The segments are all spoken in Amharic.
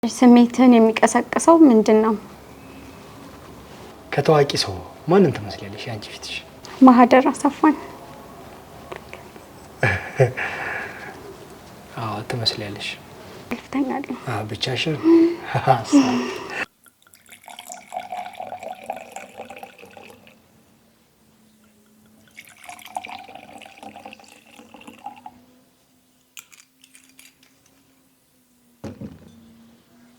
ስሜትን የሚቀሰቅሰው ምንድነው? ከታዋቂ ሰው ማንን ትመስላለሽ አንቺ ፊትሽ? ማህደር አሰፋን። አዎ ትመስላለሽ። ልፍተኛለሁ። ብቻሽን?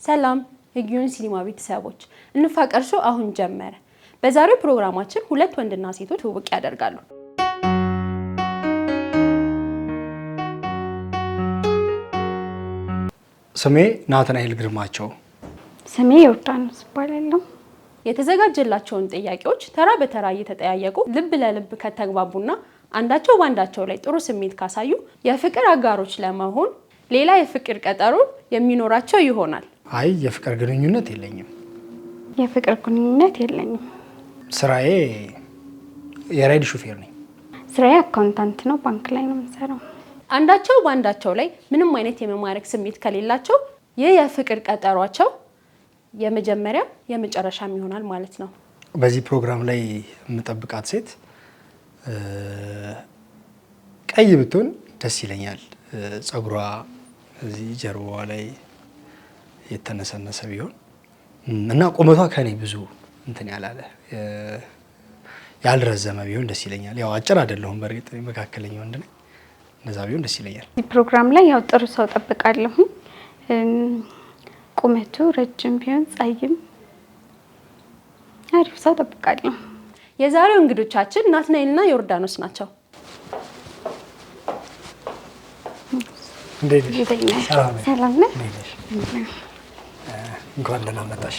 ሰላም የጊዮን ሲኒማ ቤተሰቦች እንፋቀር ሾው አሁን ጀመረ። በዛሬው ፕሮግራማችን ሁለት ወንድና ሴቶች ትውውቅ ያደርጋሉ። ስሜ ናትናኤል ግርማቸው። ስሜ ዮርዳኖስ እባላለሁ። የተዘጋጀላቸውን ጥያቄዎች ተራ በተራ እየተጠያየቁ ልብ ለልብ ከተግባቡና አንዳቸው ባንዳቸው ላይ ጥሩ ስሜት ካሳዩ የፍቅር አጋሮች ለመሆን ሌላ የፍቅር ቀጠሮ የሚኖራቸው ይሆናል። አይ የፍቅር ግንኙነት የለኝም። የፍቅር ግንኙነት የለኝም። ስራዬ የራይድ ሹፌር ነኝ። ስራዬ አካውንታንት ነው፣ ባንክ ላይ ነው የምሰራው። አንዳቸው ባንዳቸው ላይ ምንም አይነት የመማረክ ስሜት ከሌላቸው ይህ የፍቅር ቀጠሯቸው የመጀመሪያ የመጨረሻም ይሆናል ማለት ነው። በዚህ ፕሮግራም ላይ የምጠብቃት ሴት ቀይ ብትሆን ደስ ይለኛል። ጸጉሯ እዚህ ጀርባዋ ላይ የተነሰነሰ ቢሆን እና ቁመቷ ከኔ ብዙ እንትን ያላለ ያልረዘመ ቢሆን ደስ ይለኛል። ያው አጭር አይደለሁም በርግጥ መካከለኛ ወንድ ነኝ። እንደዛ ቢሆን ደስ ይለኛል። እዚህ ፕሮግራም ላይ ያው ጥሩ ሰው ጠብቃለሁ። ቁመቱ ረጅም ቢሆን ጸይም አሪፍ ሰው ጠብቃለሁ። የዛሬው እንግዶቻችን ናትናኤልና ዮርዳኖስ ናቸው። ሰላም ነህ? እንኳን ደህና መጣሽ።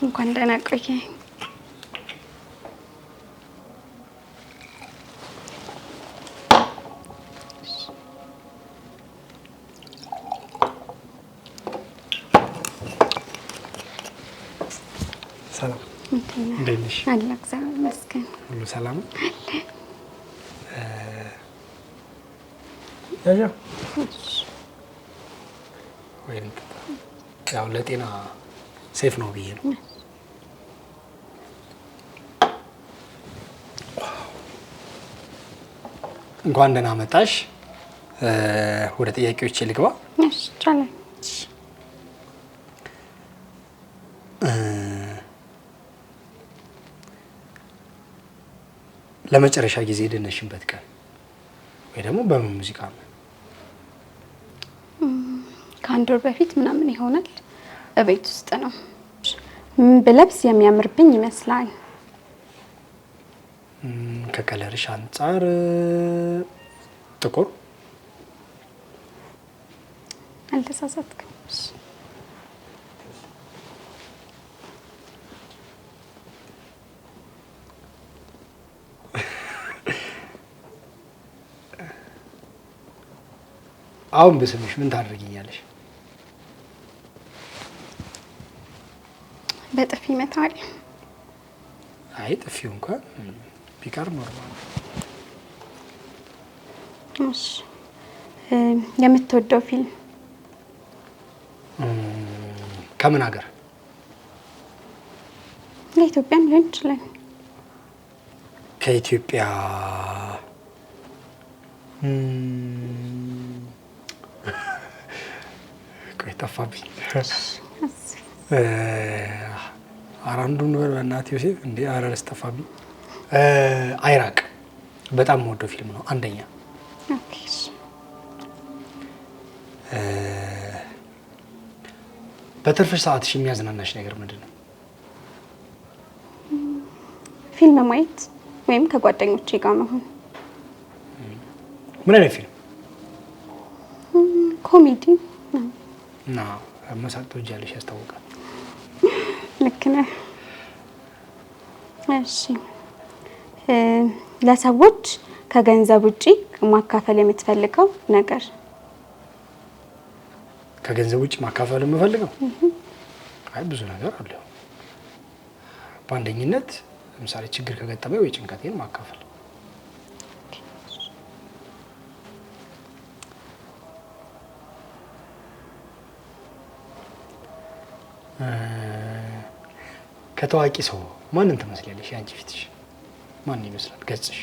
እንኳን ደህና ቆየህ። ሰላም እንዴት ነሽ? አለሁ እግዚአብሔር ይመስገን። ሁሉ ሰላም አለ። ያው ለጤና ሴፍ ነው ብዬ ነው። እንኳን ደህና መጣሽ። ወደ ጥያቄዎች ልግባ። እሺ ይቻላል። ለመጨረሻ ጊዜ የደነሽበት ቀን ወይ ደግሞ በምን ሙዚቃ ነው? ከአንድ ወር በፊት ምናምን ይሆናል። እቤት ውስጥ ነው። ብለብስ የሚያምርብኝ ይመስላል። ከከለርሽ አንፃር ጥቁር አልተሳሳትክም። አሁን ብስምሽ ምን ታደርጊኛለሽ? በጥፊ መታል። አይ ጥፊው እንኳን ቢቀር ኖርማል። እሺ የምትወደው ፊልም? ከምን ሀገር? ከኢትዮጵያም ሊሆን ይችላል። ከኢትዮጵያ ቆይ ጠፋብኝ። አራንዱን ወር በእናትህ ዮሴፍ እንዴ አረረስ ጠፋብኝ። አይራቅ በጣም የምወደው ፊልም ነው። አንደኛ ኦኬ። በትርፍሽ ሰዓትሽ የሚያዝናናሽ ነገር ምንድን ነው? ፊልም ማየት ወይም ከጓደኞቼ ጋር መሆን። ምን አይነት ፊልም? ኮሜዲ እና መሳቅ ትወጃለሽ ያስታውቃል። ልክ ነህ። እሺ ለሰዎች ከገንዘብ ውጪ ማካፈል የምትፈልገው ነገር? ከገንዘብ ውጪ ማካፈል የምፈልገው አይ ብዙ ነገር አለ። በአንደኝነት ለምሳሌ ችግር ከገጠመኝ ወይ ጭንቀቴን ማካፈል። ከታዋቂ ሰው ማንን ትመስላለሽ? ያንቺ ፊትሽ ማን ይመስላል ገጽሽ?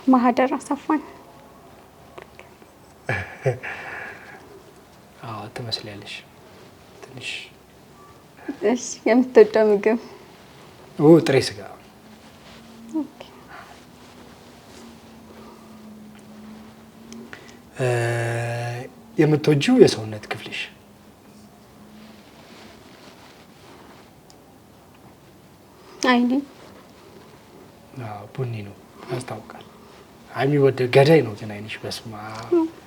ማህደር አሰፋን። አዎ ትመስላለሽ ትንሽ። እሺ የምትወደው ምግብ? ጥሬ ስጋ። ኦኬ። የምትወጂው የሰውነት ክፍልሽ? አይኔ። ቡኒ ነው ያስታውቃል። የሚወደድ ገዳይ ነው ግን አይንሽ። በስማ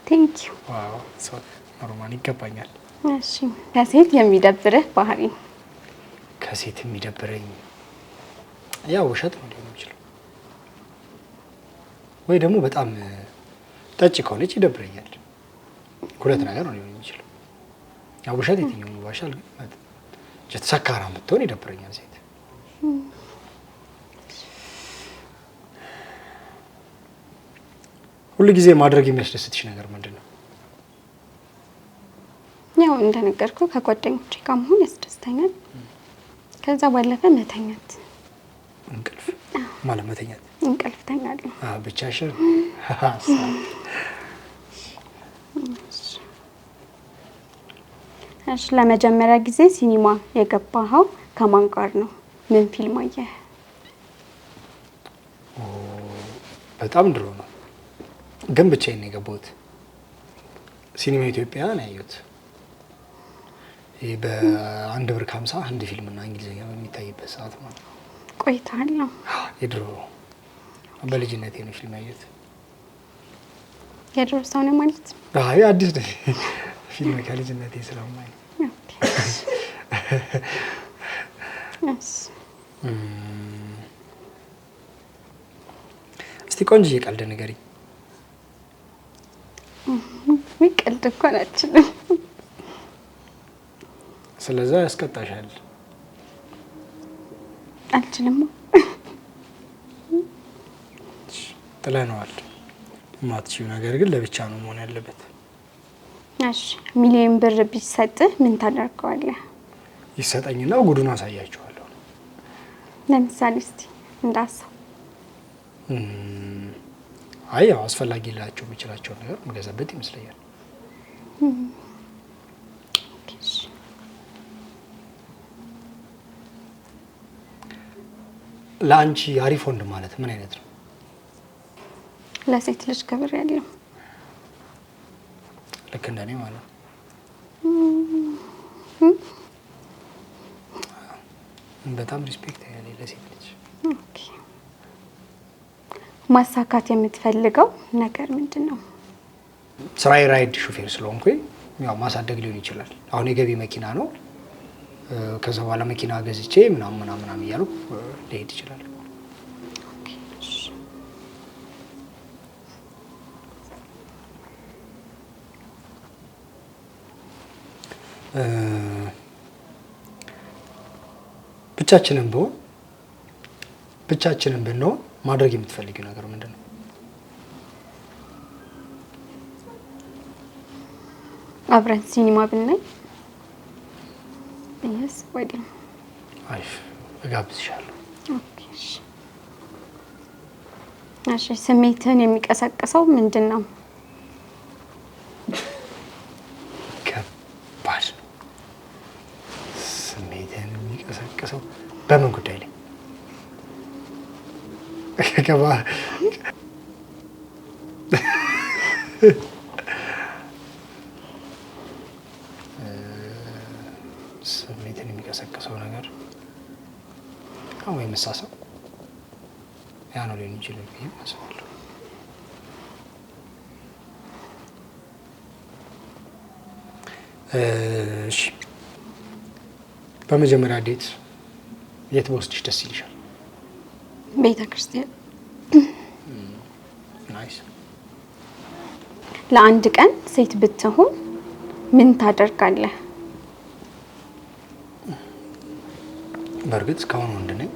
ቴንክ ዩ። ዋው ኖርማል ይገባኛል። እሺ ከሴት የሚደብርህ ባህሪ? ከሴት የሚደብረኝ ያው ውሸት ነው ሊሆን የሚችለው፣ ወይ ደግሞ በጣም ጠጪ ከሆነች ይደብረኛል። ሁለት ነገር ነው ሊሆን የሚችለው። ያው ውሸት የትኛው ይዋሻል፣ ግን ሰካራ ብትሆን ይደብረኛል ሴት። ሁሉ ጊዜ ማድረግ የሚያስደስትሽ ነገር ምንድን ነው? ያው እንደነገርኩ ከጓደኞቼ ጋር መሆን ያስደስተኛል። ከዛ ባለፈ መተኛት። እንቅልፍ ማለት መተኛት? እንቅልፍ ተኛለሁ። ብቻሽን? እሺ ለመጀመሪያ ጊዜ ሲኒማ የገባኸው ከማን ጋር ነው? ምን ፊልም አየህ? በጣም ድሮ ነው ግን ብቻዬን ነው የገባሁት። ሲኒማ ኢትዮጵያ ነው ያየሁት። ይሄ በ1 ብር ከ50 ህንድ ፊልምና እንግሊዝኛ በሚታይበት ሰዓት ማለት ነው። ቆይተሃል ነው? የድሮ በልጅነቴ ነው ፊልም ያየሁት። የድሮ ሰው ነው ማለት? አይ አዲስ ነው ፊልም ከልጅነቴ ስለማይ። እስቲ ቆንጆ ቀልድ ንገሪኝ። ቀልድ እኮ አልችልም። ስለዛ ያስቀጣሻል። አልችልም። ጥለነዋል። የማትችይው ነገር ግን ለብቻ ነው መሆን ያለበት። እሺ ሚሊዮን ብር ቢሰጥህ ምን ታደርገዋለህ? ይሰጠኝና ጉዱን አሳያቸዋለሁ። ለምሳሌ እስቲ እንዳሰው። አይ ያው አስፈላጊ ላቸው የምችላቸው ነገር መገዛበት ይመስለኛል። ለአንቺ አሪፍ ወንድ ማለት ምን አይነት ነው? ለሴት ልጅ ክብር ያለው። ልክ እንደኔ ማለት ነው። በጣም ሪስፔክት ያለኝ ለሴት ልጅ። ኦኬ። ማሳካት የምትፈልገው ነገር ምንድን ነው? ስራዬ ራይድ ሹፌር ስለሆንኩኝ ያው ማሳደግ ሊሆን ይችላል። አሁን የገቢ መኪና ነው። ከዛ በኋላ መኪና ገዝቼ ምናምን እያሉ ሊሄድ ይችላል። ብቻችንን ብንሆን ማድረግ የምትፈልጊው ነገር ምንድን ነው? አብረን ሲኒማ ብናይ። እየስ ወዲ አሪፍ እጋብዝሻለሁ። ኦኬ። እሺ ስሜትን የሚቀሰቅሰው ምንድን ነው? ከባድ ነው። ስሜትን የሚቀሰቅሰው በምን ጉዳይ ላይ? ስሜትን የሚቀሰቅሰው ነገር ወይ መሳሳብ ያ ነው ሊሆን ይችላል ብዬ አስባለሁ። እሺ በመጀመሪያ ዴት የት በወስድሽ ደስ ይልሻል? ቤተ ክርስቲያን። ናይስ። ለአንድ ቀን ሴት ብትሆን ምን ታደርጋለህ? በእርግጥ እስካሁን ወንድ ነኝ፣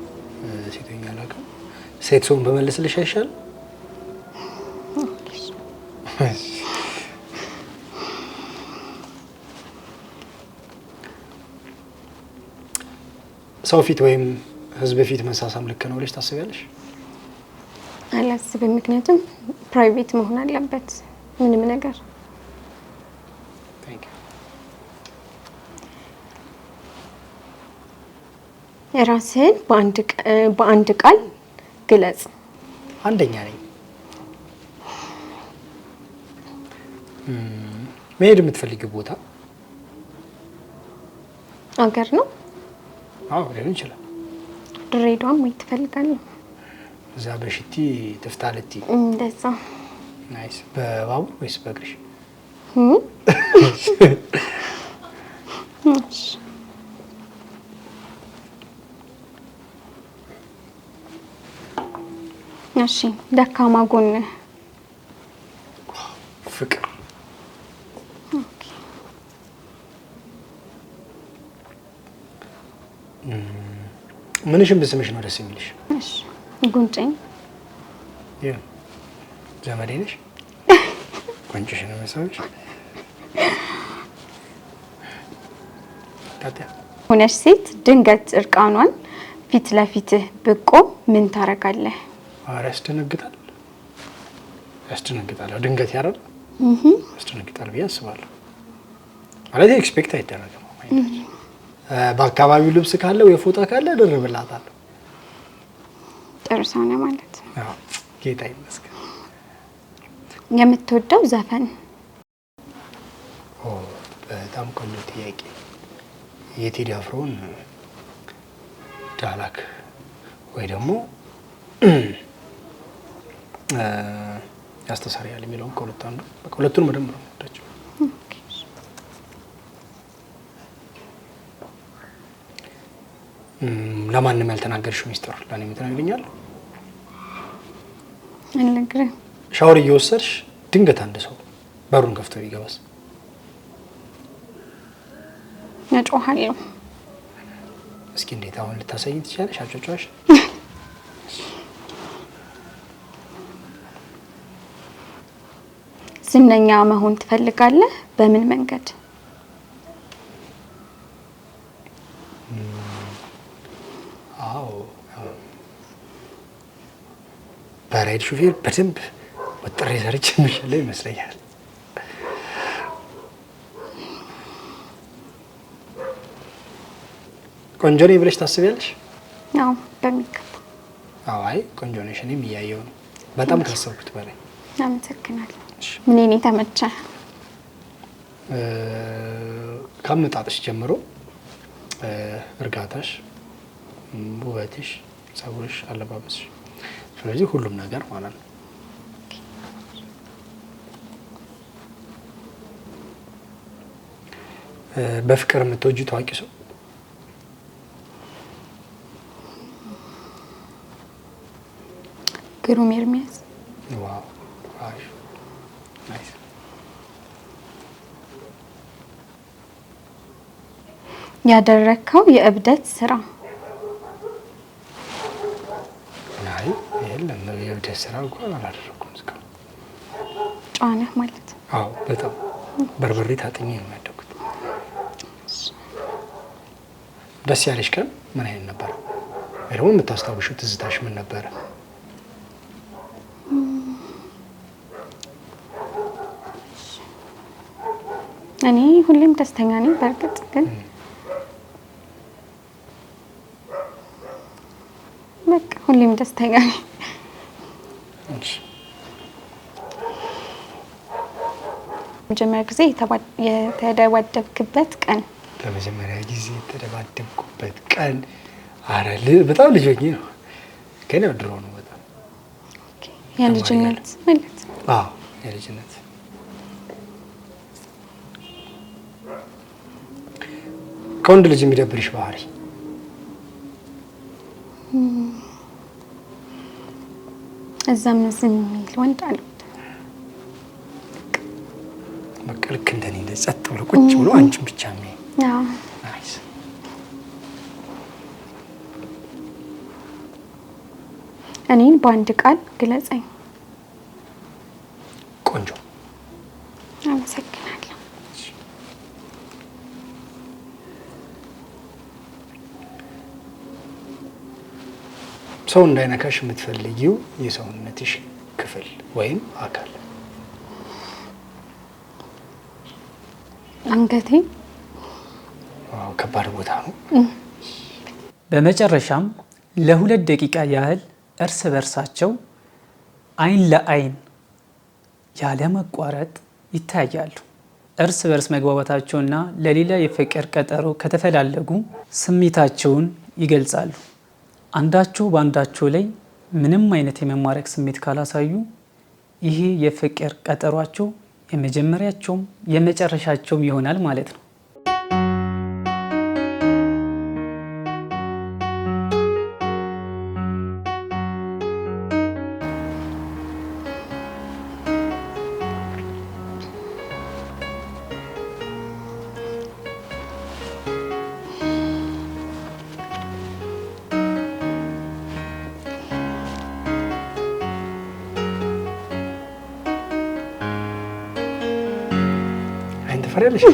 ሴተኛ አላውቅም። ሴት ሰውን በመለስልሽ አይሻልም? ሰው ፊት ወይም ህዝብ ፊት መሳሳም ልክ ነው ብለሽ ታስቢያለሽ? አላስብም። ምክንያቱም ፕራይቬት መሆን አለበት ምንም ነገር። ራስህን በአንድ ቃል ግለጽ። አንደኛ ነኝ። መሄድ የምትፈልጊው ቦታ አገር ነው? አዎ ሊሆን ይችላል። ድሬዳዋም ወይ ትፈልጋለህ? እዛ በሽቲ ትፍታለቲ እንደዛ። ናይስ። በባቡር ወይስ በእግርሽ? እሺ ደካማ ጎን? ፍቅር። ምንሽን ብስምሽ ነው ደስ የሚልሽ? እሺ ጉንጭኝ። ዘመዴ ነሽ? ጉንጭሽ ነው መሰለሽ? ሆነሽ ሴት ድንገት እርቃኗን ፊት ለፊትህ ብቆም ምን ታረጋለህ? ኧረ ያስደነግጣል። ያስደነግጣል። ድንገት ያረል ያስደነግጣል ብዬ አስባለሁ። ማለት ኤክስፔክት አይደረግም። በአካባቢው ልብስ ካለ ወይ ፎጣ ካለ እደርብላታለሁ። ጥሩ ሰው ነህ ማለት ነው። አዎ ጌታ ይመስገን። የምትወደው ዘፈን? በጣም ቆንጆ ጥያቄ። የቴዲ አፍሮን ዳላክ ወይ ደግሞ ያስተሰርያል የሚለውን ከሁለቱ አንዱ። በቃ ሁለቱንም በደንብ ነው የምወዳቸው። ለማንም ያልተናገርሽው ሚስጥር ለእኔ የምትነግሪኛል? አልነግርህም። ሻወር እየወሰድሽ ድንገት አንድ ሰው በሩን ከፍቶ ቢገባስ? እጮሃለሁ። እስኪ እንዴት አሁን ልታሳይኝ ትችላለሽ? አጮጫሽ ዝነኛ መሆን ትፈልጋለህ? በምን መንገድ? አዎ በራይድ ሹፌር በደንብ ወጥሬ ሰርቼ የምሸለው ይመስለኛል። ቆንጆ ነኝ ብለሽ ታስቢያለሽ? አዎ በሚገባ። አዎ አይ ቆንጆ ነሽ። እኔም እያየሁ ነው በጣም ካሰብኩት በላይ። አመሰግናለሁ። ምን እኔ ተመቸ? ከአመጣጥሽ ጀምሮ እርጋታሽ፣ ውበትሽ፣ ፀጉርሽ፣ አለባበስሽ፣ ስለዚህ ሁሉም ነገር ማለት ነው። በፍቅር የምትወጂ ታዋቂ ሰው? ግሩም ኤርሚያስ። ዋው አሪፍ ናይስ። ያደረከው የእብደት ስራ? አይ የለም የእብደት ስራ እንኳን አላደረኩም እስካሁን። ጨዋ ነህ ማለት? አዎ በጣም በርበሬ ታጥኜ ነው ያደኩት። ደስ ያለሽ ቀን ምን አይነት ነበር? ወይ ደግሞ የምታስታውሽው ትዝታሽ ምን ነበረ? እኔ ሁሌም ደስተኛ ነኝ። በእርግጥ ግን በቃ ሁሌም ደስተኛ ነኝ። መጀመሪያ ጊዜ የተደባደብክበት ቀን? ለመጀመሪያ ጊዜ የተደባደብኩበት ቀን አረ በጣም ልጅ ሆኜ ነው። ግን ያው ድሮ ነው በጣም የልጅነት ማለት ነው። አዎ የልጅነት። ከወንድ ልጅ የሚደብርሽ ባህሪ? እዛም ዝም የሚል ወንድ አልወድም። በቃ ልክ እንደኔ ጸጥ ብሎ ቁጭ ብሎ አንቺን ብቻ የሚያይ። አዎ ናይስ። እኔን በአንድ ቃል ግለጸኝ። ቆንጆ። አመሰግናለሁ። ሰው እንዳይነካሽ የምትፈልጊው የሰውነትሽ ክፍል ወይም አካል? አንገቴ። ከባድ ቦታ ነው። በመጨረሻም ለ2 ደቂቃ ያህል እርስ በርሳቸው አይን ለአይን ያለ መቋረጥ ይታያሉ። እርስ በርስ መግባባታቸውና ለሌላ የፍቅር ቀጠሮ ከተፈላለጉ ስሜታቸውን ይገልጻሉ። አንዳቸው በአንዳቸው ላይ ምንም አይነት የመማረክ ስሜት ካላሳዩ ይሄ የፍቅር ቀጠሯቸው የመጀመሪያቸውም የመጨረሻቸውም ይሆናል ማለት ነው። ፈረልሽ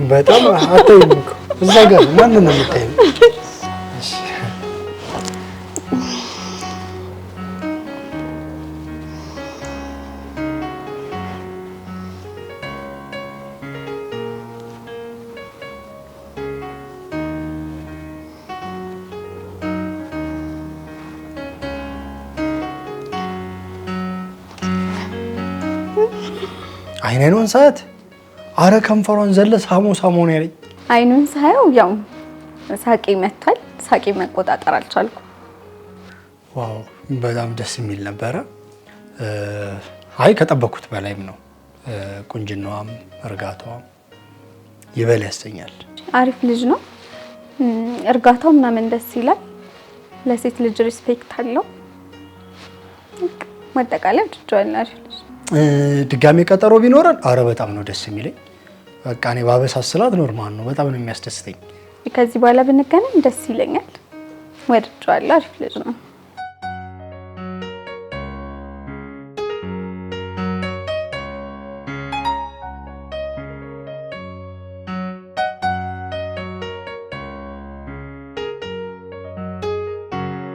በጣም አታይም እኮ እዛ ጋር ማንን ነው የምታየው? አይኔን ሰዓት አረ ከንፈሯን ዘለ ሳሞ ነው ያለኝ። አይኑን ሳየው ያው ሳቄ መጥቷል። ሳቄ መቆጣጠር አልቻልኩ። ዋው በጣም ደስ የሚል ነበረ። አይ ከጠበኩት በላይም ነው። ቁንጅናዋም እርጋታዋም ይበል ያሰኛል። አሪፍ ልጅ ነው። እርጋታው ምናምን ደስ ይላል። ለሴት ልጅ ሪስፔክት አለው። ማጠቃለያ ትጫወታለህ። አሪፍ ልጅ። ድጋሜ ቀጠሮ ቢኖረን አረ በጣም ነው ደስ የሚለኝ። በቃ እኔ ባበሳስላት ኖርማል ነው። በጣም ነው የሚያስደስተኝ። ከዚህ በኋላ ብንገናኝ ደስ ይለኛል። ወድጄዋለሁ። አሪፍ ልጅ ነው።